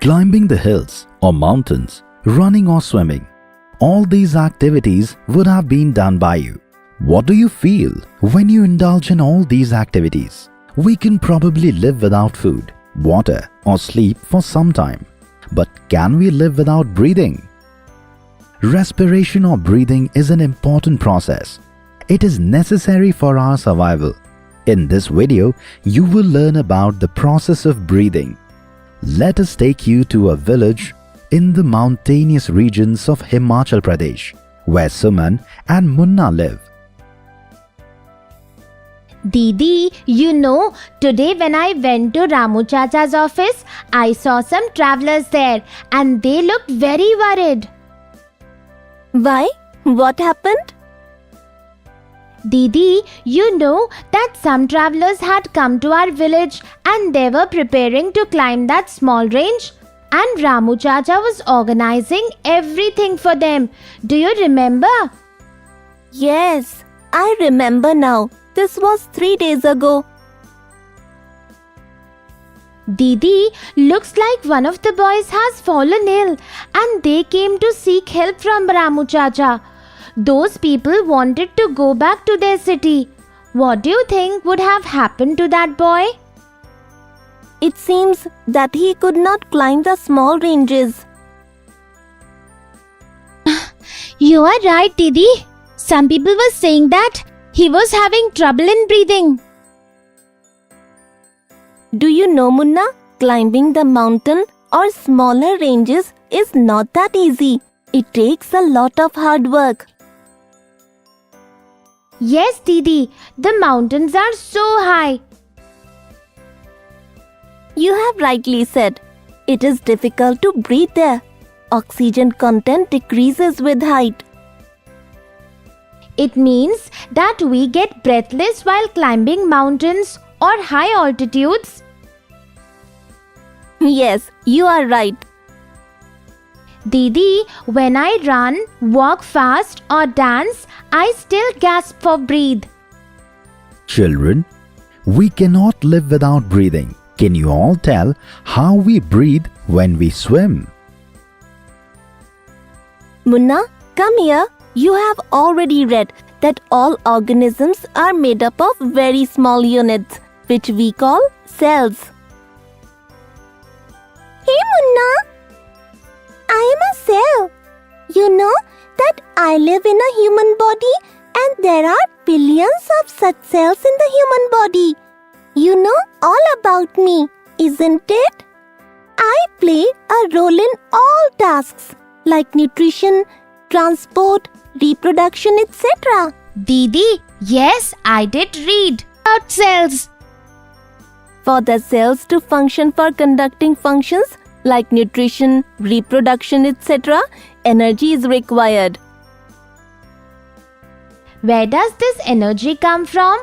Climbing the hills or mountains, running or swimming, all these activities would have been done by you. What do you feel when you indulge in all these activities? We can probably live without food, water or sleep for some time. But can we live without breathing? Respiration or breathing is an important process. It is necessary for our survival. In this video, you will learn about the process of breathing. Let us take you to a village in the mountainous regions of Himachal Pradesh, where Suman and Munna live. Didi, today when I went to Ramu Chacha's office, I saw some travelers there and they looked very worried. Why? What happened? Didi, that some travelers had come to our village and they were preparing to climb that small range. And Ramu Chacha was organizing everything for them. Do you remember? Yes, I remember now. This was 3 days ago. Didi, looks like one of the boys has fallen ill and they came to seek help from Ramu Chacha. Those people wanted to go back to their city. What do you think would have happened to that boy? It seems that he could not climb the small ranges. You are right, Didi. Some people were saying that he was having trouble in breathing. Do you know, Munna? Climbing the mountain or smaller ranges is not that easy. It takes a lot of hard work. Yes, Didi. The mountains are so high. You have rightly said. It is difficult to breathe there. Oxygen content decreases with height. It means that we get breathless while climbing mountains or high altitudes. Yes, you are right. Didi, when I run, walk fast or dance, I still gasp for breath. Children, we cannot live without breathing. Can you all tell how we breathe when we swim? Munna, come here. You have already read that all organisms are made up of very small units, which we call cells. Hey Munna, I am a cell. You know that I live in a human body and there are billions of such cells in the human body. You know all about me, isn't it? I play a role in all tasks like nutrition, transport, reproduction, etc. Didi, yes, I did read about cells. For the cells to function for conducting functions like nutrition, reproduction, etc., energy is required. Where does this energy come from?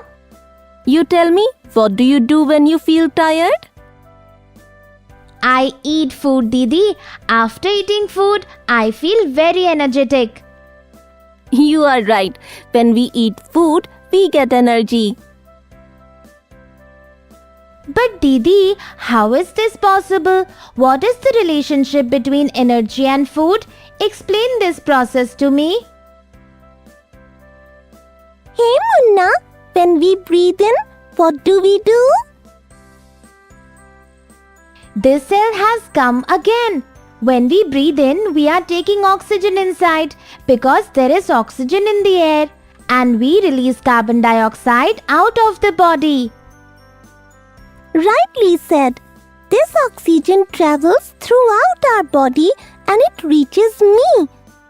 You tell me, what do you do when you feel tired? I eat food, Didi. After eating food, I feel very energetic. You are right. When we eat food, we get energy. But Didi, how is this possible? What is the relationship between energy and food? Explain this process to me. Hey Munna, when we breathe in, what do we do? This cell has come again. When we breathe in, we are taking oxygen inside because there is oxygen in the air and we release carbon dioxide out of the body. Rightly said. This oxygen travels throughout our body and it reaches me.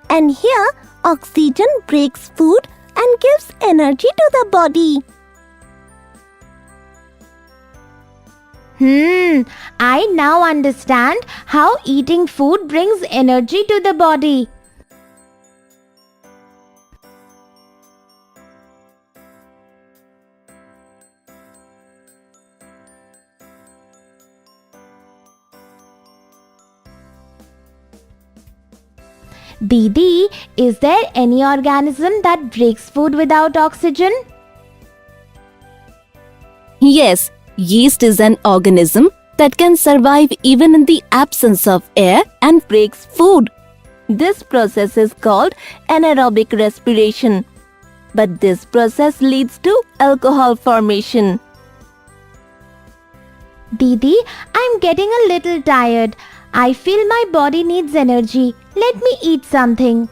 And here, oxygen breaks food and gives energy to the body. I now understand how eating food brings energy to the body. Didi, is there any organism that breaks food without oxygen? Yes, yeast is an organism that can survive even in the absence of air and breaks food. This process is called anaerobic respiration. But this process leads to alcohol formation. Didi, I'm getting a little tired. I feel my body needs energy. Let me eat something.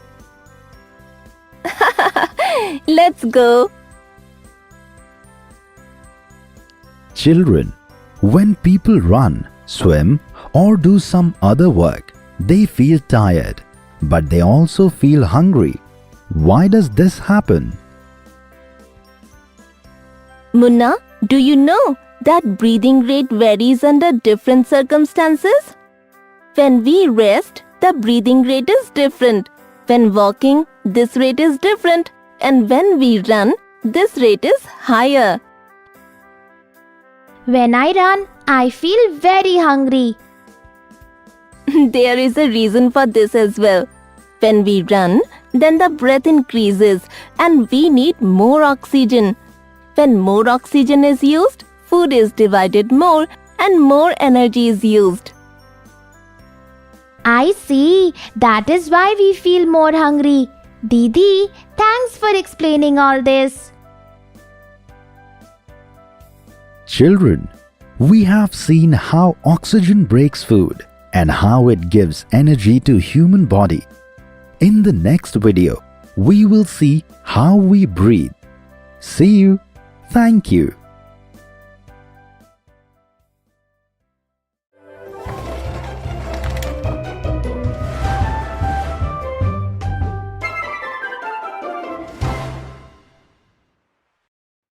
Let's go. Children, when people run, swim, or do some other work, they feel tired, but they also feel hungry. Why does this happen? Munna, do you know that breathing rate varies under different circumstances? When we rest, the breathing rate is different. When walking, this rate is different. And when we run, this rate is higher. When I run, I feel very hungry. There is a reason for this as well. When we run, then the breath increases and we need more oxygen. When more oxygen is used, food is divided more and more energy is used. I see. That is why we feel more hungry. Didi, thanks for explaining all this. Children, we have seen how oxygen breaks food and how it gives energy to human body. In the next video, we will see how we breathe. See you. Thank you.